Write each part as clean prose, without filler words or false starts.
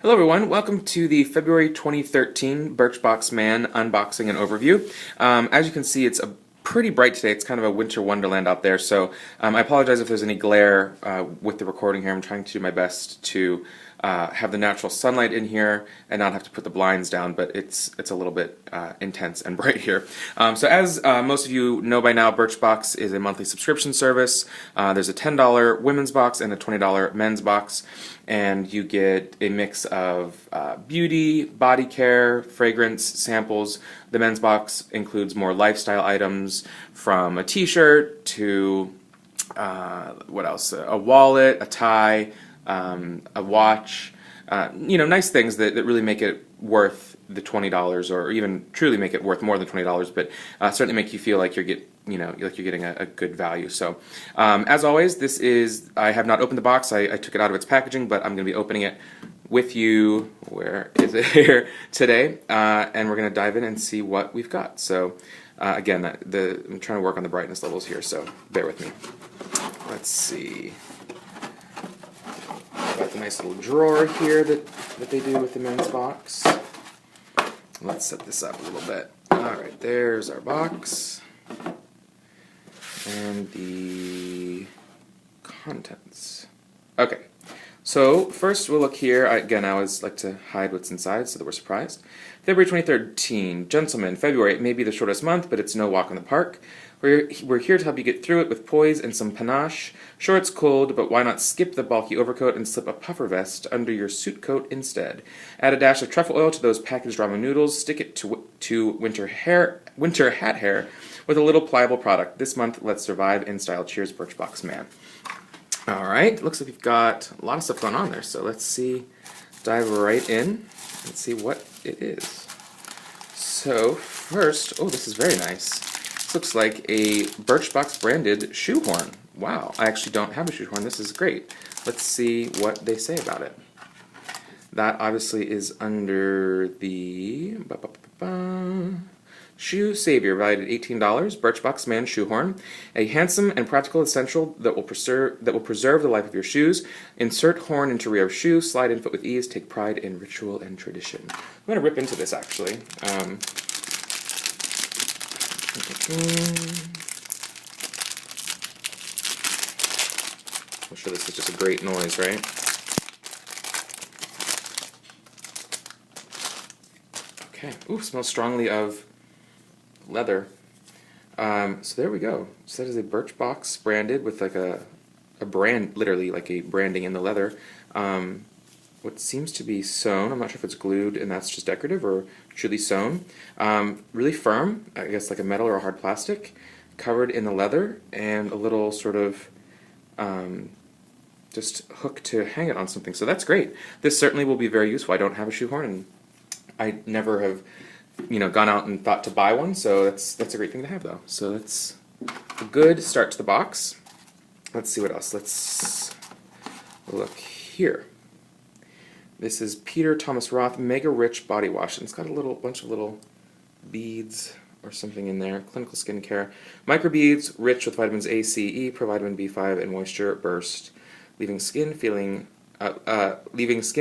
Hello everyone, welcome to the February 2013 Birchbox Man unboxing and overview. As you can see, it's a pretty bright today. It's kind of a winter wonderland out there, so I apologize if there's any glare with the recording here. I'm trying to do my best to have the natural sunlight in here and not have to put the blinds down, but it's a little bit intense and bright here. So as most of you know by now, Birchbox is a monthly subscription service. There's a $10 women's box and a $20 men's box, and you get a mix of beauty, body care, fragrance, samples. The men's box includes more lifestyle items, from a t-shirt to what else? A wallet, a tie, a watch, nice things that really make it worth the $20, or even truly make it worth more than $20, but certainly make you feel like you're getting a good value. So, as always, I have not opened the box. I took it out of its packaging, but I'm going to be opening it with you. Where is it here today? And we're going to dive in and see what we've got. So, again, I'm trying to work on the brightness levels here, so bear with me. Let's see. Got the nice little drawer here that they do with the men's box. Let's set this up a little bit. Alright, there's our box. And the contents. Okay, so first we'll look here. Again, I always like to hide what's inside so that we're surprised. February 2013. Gentlemen, February, it may be the shortest month, but it's no walk in the park. We're here to help you get through it with poise and some panache. Sure, it's cold, but why not skip the bulky overcoat and slip a puffer vest under your suit coat instead? Add a dash of truffle oil to those packaged ramen noodles. Stick it to winter hat hair with a little pliable product. This month, let's survive in style. Cheers, Birchbox Man. Alright, looks like we've got a lot of stuff going on there, so let's dive right in and see what it is. So, first, oh, this is very nice. This looks like a Birchbox branded shoehorn. Wow, I actually don't have a shoehorn. This is great. Let's see what they say about it. That obviously is under the Shoe Savior, valued at $18. Birchbox Man shoehorn, a handsome and practical essential that will preserve the life of your shoes. Insert horn into rear of shoe, slide in foot with ease. Take pride in ritual and tradition. I'm going to rip into this actually. I'm sure this is just a great noise, right? Okay. Ooh, smells strongly of leather. So there we go. So that is a Birchbox branded with like a brand, literally like a branding in the leather. What seems to be sewn. I'm not sure if it's glued and that's just decorative or truly sewn. Really firm, I guess like a metal or a hard plastic, covered in the leather, and a little sort of just hook to hang it on something. So that's great. This certainly will be very useful. I don't have a shoehorn, and I never have gone out and thought to buy one, so that's a great thing to have though. So that's a good start to the box. Let's see what else. Let's look here. This is Peter Thomas Roth Mega Rich Body Wash, and it's got a bunch of little beads or something in there. Clinical skincare. Microbeads, rich with vitamins A, C, E, provitamin B5, and moisture burst, leaving skin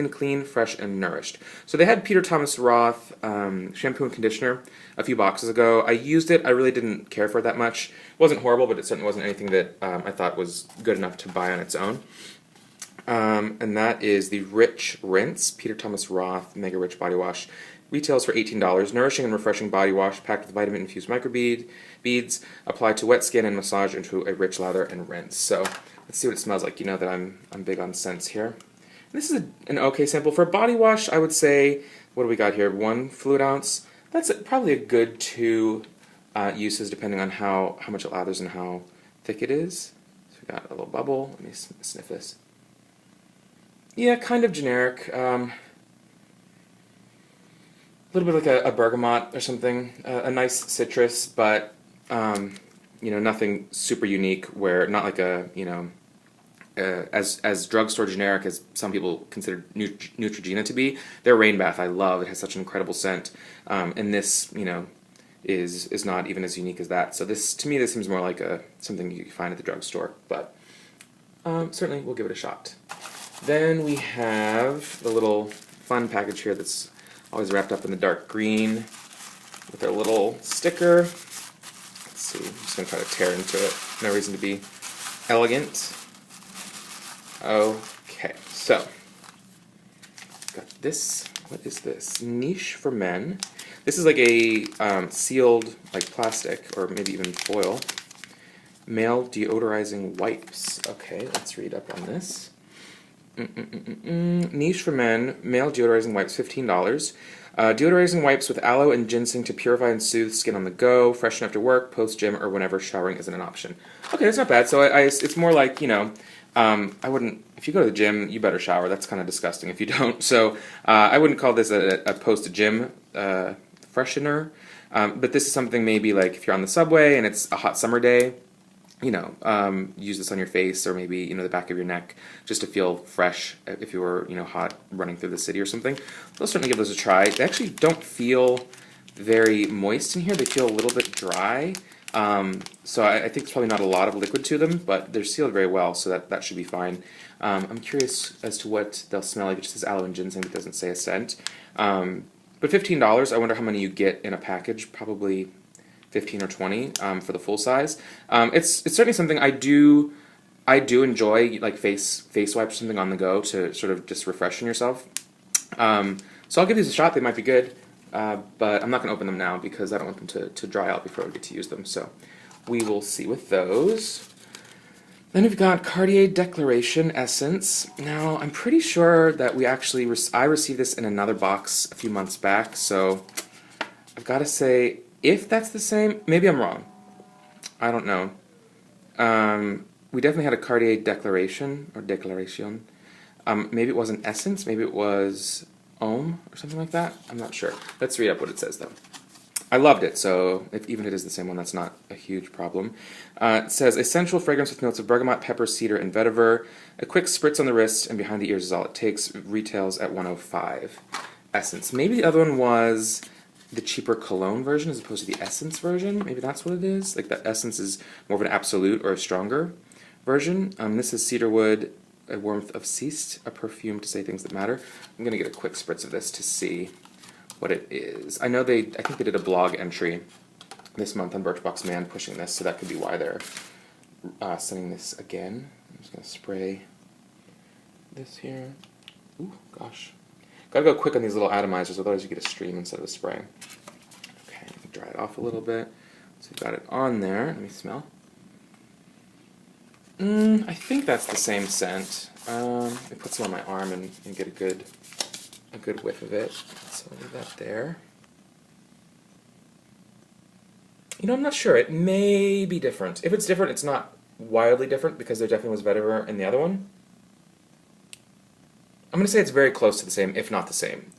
clean, fresh, and nourished. So they had Peter Thomas Roth shampoo and conditioner a few boxes ago. I used it. I really didn't care for it that much. It wasn't horrible, but it certainly wasn't anything that I thought was good enough to buy on its own. And that is the Rich Rinse Peter Thomas Roth Mega Rich Body Wash. Retails for $18. Nourishing and refreshing body wash packed with vitamin-infused beads. Applied to wet skin and massage into a rich lather and rinse. So let's see what it smells like. You know that I'm big on scents here. This is an okay sample for a body wash. I would say, what do we got here? 1 fluid ounce. That's probably a good 2 uses, depending on how much it lathers and how thick it is. So we got a little bubble. Let me sniff this. Yeah, kind of generic. A little bit like a bergamot or something. A nice citrus, but nothing super unique. Where not like a as drugstore generic as some people consider Neutrogena to be. Their Rain Bath I love. It has such an incredible scent, and this is not even as unique as that. So this, to me, this seems more like something you find at the drugstore. But certainly we'll give it a shot. Then we have the little fun package here that's always wrapped up in the dark green with a little sticker. Let's see, I'm just going to try to tear into it. No reason to be elegant. Okay, so got this. What is this? Niche for men. This is like a sealed, like plastic or maybe even foil. Male deodorizing wipes. Okay, let's read up on this. Niche for men. Male deodorizing wipes, $15. Deodorizing wipes with aloe and ginseng to purify and soothe skin on the go, freshen after work, post gym, or whenever showering isn't an option. Okay, that's not bad. So it's more like, you know, I wouldn't, if you go to the gym, you better shower. That's kind of disgusting if you don't. So I wouldn't call this a post-gym freshener. But this is something maybe like if you're on the subway and it's a hot summer day, you know, use this on your face or maybe, you know, the back of your neck just to feel fresh if you were, you know, hot running through the city or something. I'll certainly give those a try. They actually don't feel very moist in here. They feel a little bit dry. So I think there's probably not a lot of liquid to them, but they're sealed very well, so that should be fine. I'm curious as to what they'll smell like. It just says aloe and ginseng, but doesn't say a scent. But $15, I wonder how many you get in a package. Probably 15 or 20 for the full size. It's certainly something I do enjoy, like face wipes or something on the go to sort of just refreshen yourself. So I'll give these a shot. They might be good. But I'm not going to open them now because I don't want them to dry out before we get to use them. So we will see with those. Then we've got Cartier Déclaration Essence. Now, I'm pretty sure that we actually, I received this in another box a few months back. So I've got to say, if that's the same, maybe I'm wrong. I don't know. We definitely had a Cartier Déclaration or Déclaration. Maybe it wasn't Essence. Maybe it was Homme or something like that. I'm not sure. Let's read up what it says though. I loved it, so even if it is the same one, that's not a huge problem. It says, essential fragrance with notes of bergamot, pepper, cedar, and vetiver. A quick spritz on the wrist and behind the ears is all it takes. Retails at $105. Essence. Maybe the other one was the cheaper cologne version as opposed to the Essence version. Maybe that's what it is. Like the Essence is more of an absolute or a stronger version. This is cedarwood, a warmth of ceased, a perfume to say things that matter. I'm going to get a quick spritz of this to see what it is. I think they did a blog entry this month on Birchbox Man pushing this, so that could be why they're sending this again. I'm just going to spray this here. Ooh, gosh. Gotta go quick on these little atomizers, otherwise you get a stream instead of a spray. Okay, dry it off a little bit. So we've got it on there. Let me smell. I think that's the same scent. I put some on my arm and get a good whiff of it. So I'll leave that there. You know, I'm not sure. It may be different. If it's different, it's not wildly different because there definitely was vetiver in the other one. I'm going to say it's very close to the same, if not the same.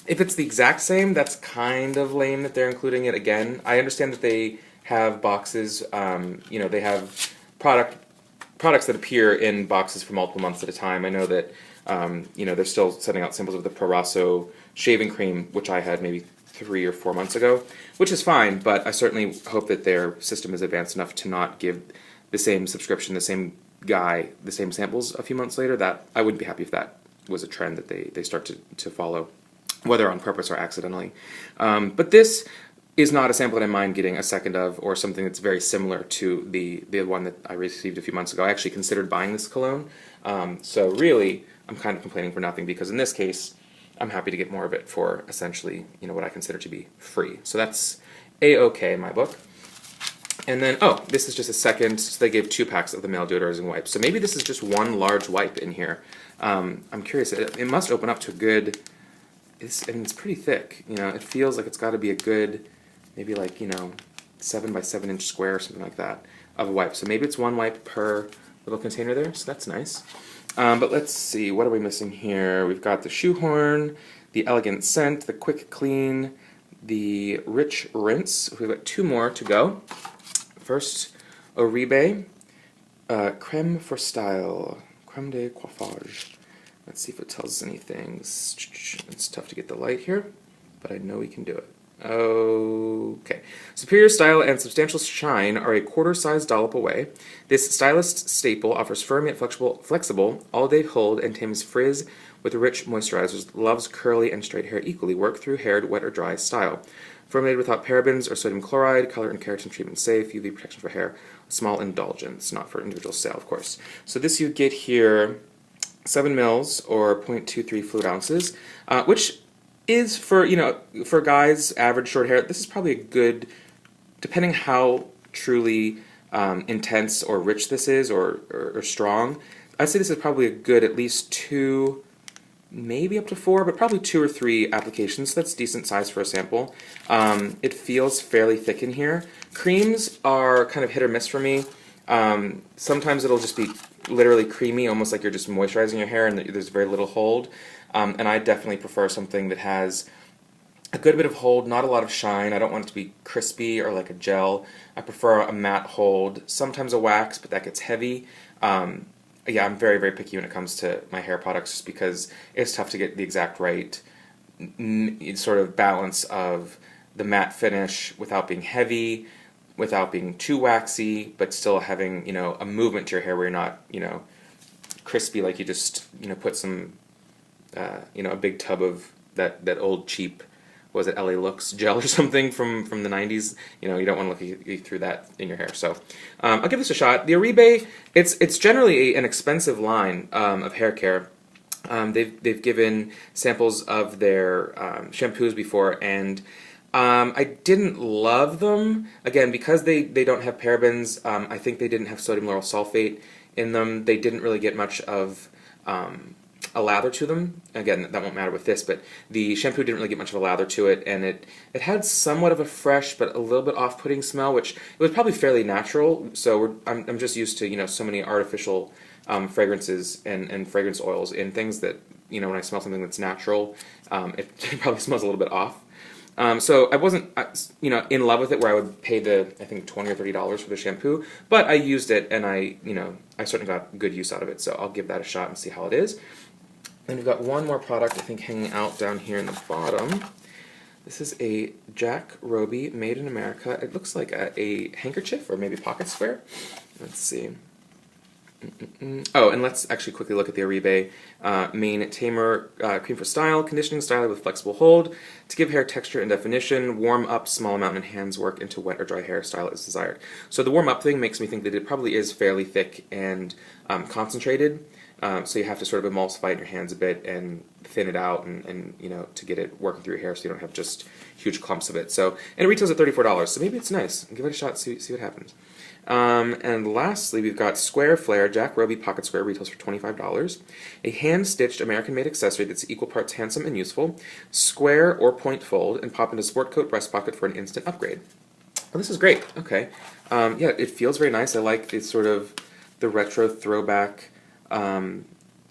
If it's the exact same, that's kind of lame that they're including it again. I understand that they have boxes, you know, they have products that appear in boxes for multiple months at a time. I know that, you know, they're still sending out samples of the Proraso shaving cream, which I had maybe 3 or 4 months ago, which is fine, but I certainly hope that their system is advanced enough to not give the same subscription, the same guy, the same samples a few months later. That I wouldn't be happy if that was a trend that they start to follow, whether on purpose or accidentally. But this is not a sample that I mind getting a second of, or something that's very similar to the one that I received a few months ago. I actually considered buying this cologne, so really I'm kind of complaining for nothing, because in this case I'm happy to get more of it for essentially, you know, what I consider to be free. So that's A-okay in my book. And then, oh, this is just a second, so they gave 2 packs of the male deodorizing wipes. So maybe this is just one large wipe in here. I'm curious, it must open up to a good, I mean, it's pretty thick, you know, it feels like it's got to be a good, maybe like, you know, 7 by 7 inch square or something like that of a wipe. So maybe it's 1 wipe per little container there, so that's nice. But let's see, what are we missing here? We've got the Shoehorn, the Elegant Scent, the Quick Clean, the Rich Rinse. We've got 2 more to go. First, Oribe, Crème for Style, Crème de Coiffage. Let's see if it tells us anything. It's tough to get the light here, but I know we can do it. Okay. Superior style and substantial shine are a quarter-size dollop away. This stylist staple offers firm yet flexible, all-day hold and tames frizz with rich moisturizers. Loves curly and straight hair equally. Work through haired, wet or dry style. Formulated without parabens or sodium chloride, color and keratin treatment safe, UV protection for hair. Small indulgence, not for individual sale, of course. So this you get here 7 mils or 0.23 fluid ounces, which is for, you know, for guys, average short hair, this is probably a good, depending how truly intense or rich this is or strong, I'd say this is probably a good at least 2, maybe up to 4, but probably 2 or 3 applications. That's decent size for a sample. It feels fairly thick in here. Creams are kind of hit or miss for me. Sometimes it'll just be literally creamy, almost like you're just moisturizing your hair and there's very little hold. And I definitely prefer something that has a good bit of hold, not a lot of shine. I don't want it to be crispy or like a gel. I prefer a matte hold, sometimes a wax, but that gets heavy. Yeah, I'm very, very picky when it comes to my hair products just because it's tough to get the exact right sort of balance of the matte finish without being heavy, without being too waxy, but still having, you know, a movement to your hair where you're not, you know, crispy like you just, you know, put some, you know, a big tub of that old cheap, was it LA Looks gel or something from the 90s? You know, you don't want to look through that in your hair. So I'll give this a shot. The Oribe, it's generally an expensive line of hair care. They've given samples of their shampoos before, and I didn't love them. Again, because they don't have parabens, I think they didn't have sodium lauryl sulfate in them. They didn't really get much of a lather to them. Again, that won't matter with this, but the shampoo didn't really get much of a lather to it, and it had somewhat of a fresh but a little bit off-putting smell, which it was probably fairly natural. So I'm just used to, you know, so many artificial fragrances and fragrance oils in things that, you know, when I smell something that's natural, it probably smells a little bit off. So I wasn't, you know, in love with it where I would pay I think $20 or $30 for the shampoo, but I used it and I certainly got good use out of it, so I'll give that a shot and see how it is. Then we've got one more product, I think, hanging out down here in the bottom. This is a Jack Robie made in America. It looks like a handkerchief or maybe pocket square. Let's see. Oh, and let's actually quickly look at the Oribe Main Tamer Cream for Style, Conditioning Styler with Flexible Hold. To give hair texture and definition, warm up small amount in hands work into wet or dry hair, style as desired. So the warm up thing makes me think that it probably is fairly thick and concentrated. So you have to sort of emulsify it in your hands a bit and thin it out and you know, to get it working through your hair so you don't have just huge clumps of it. So, and it retails at $34, so maybe it's nice. Give it a shot, see what happens. And lastly, we've got Square Flare Jack Robie Pocket Square, retails for $25. A hand-stitched American-made accessory that's equal parts handsome and useful. Square or point fold and pop into sport coat breast pocket for an instant upgrade. Oh, this is great. Okay. Yeah, it feels very nice. I like the sort of the retro throwback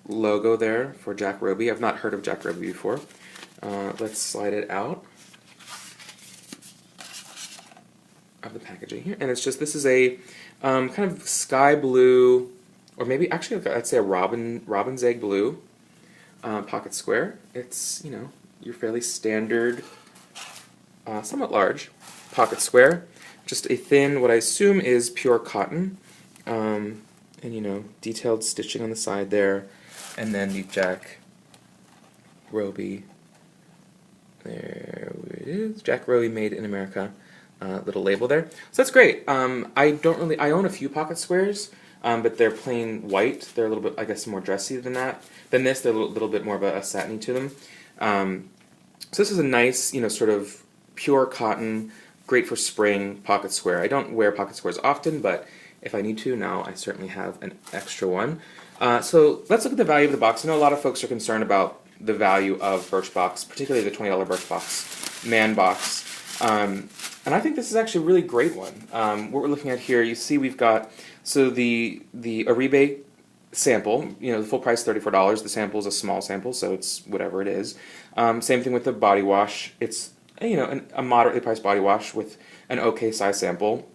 logo there for Jack Robie. I've not heard of Jack Robie before. Let's slide it out of the packaging here, and it's just, this is a kind of sky blue, or maybe actually I'd say a robin's egg blue pocket square. It's, you know, your fairly standard, somewhat large pocket square. Just a thin, what I assume is pure cotton, and you know, detailed stitching on the side there, and then the Jack Robie. There it is, Jack Robie made in America. Little label there. So that's great. I own a few pocket squares, but they're plain white. They're a little bit, I guess, more dressy than that. Than this, they're a little bit more of a satiny to them. So this is a nice, you know, sort of pure cotton, great for spring pocket square. I don't wear pocket squares often, but if I need to now, I certainly have an extra one. So let's look at the value of the box. I know a lot of folks are concerned about the value of Birchbox, particularly the $20 Birchbox Man box. And I think this is actually a really great one. What we're looking at here, you see we've got, so the Oribe sample, you know, the full price $34. The sample is a small sample, so it's whatever it is. Same thing with the body wash. It's, you know, a moderately priced body wash with an okay size sample.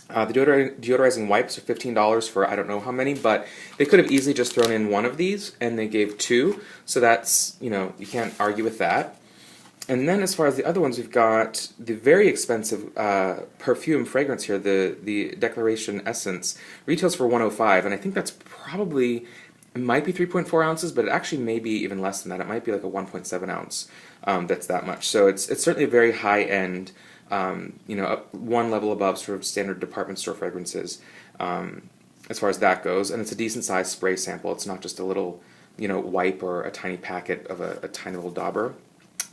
The deodorizing wipes are $15 for I don't know how many, but they could have easily just thrown in one of these, and they gave two, so that's, you know, you can't argue with that. And then as far as the other ones, we've got the very expensive perfume fragrance here, the Déclaration Essence. Retails for 105, and I think that's probably, it might be 3.4 ounces, but it actually may be even less than that. It might be like a 1.7 ounce that's that much. So it's certainly a very high-end, one level above sort of standard department store fragrances as far as that goes. And it's a decent-sized spray sample. It's not just a little, wipe or a tiny packet of a tiny little dauber.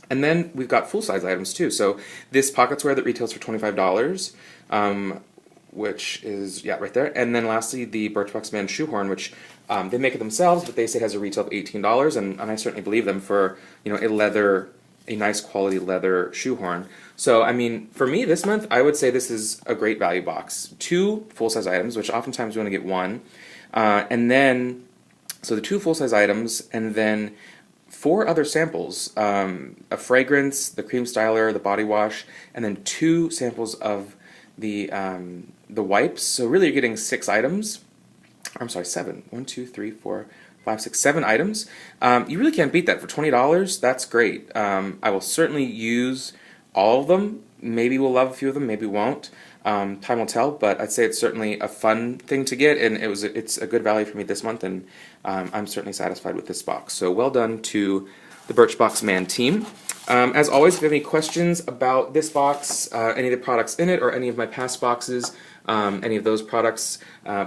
And then we've got full-size items too. So this pocketswear that retails for $25, which is, right there. And then lastly, the Birchbox Man Shoehorn, which they make it themselves, but they say it has a retail of $18, and I certainly believe them for, a nice quality leather shoehorn. So, I mean, for me this month, I would say this is a great value box. 2 full-size items, which oftentimes you want to get 1, and then, so the 2 full-size items, and then 4 other samples, a fragrance, the cream styler, the body wash, and then 2 samples of the wipes. So really you're getting 6 items. I'm sorry, 7. 1, 2, 3, 4, 5, 6, 7 items. You really can't beat that. For $20, that's great. I will certainly use all of them. Maybe we'll love a few of them, maybe won't. Time will tell, but I'd say it's certainly a fun thing to get, and it's a good value for me this month, and I'm certainly satisfied with this box. So well done to the Birchbox Man team. As always, if you have any questions about this box, any of the products in it, or any of my past boxes, any of those products,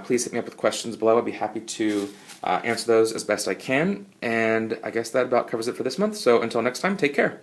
please hit me up with questions below. I'd be happy to answer those as best I can, and I guess that about covers it for this month. So until next time, take care.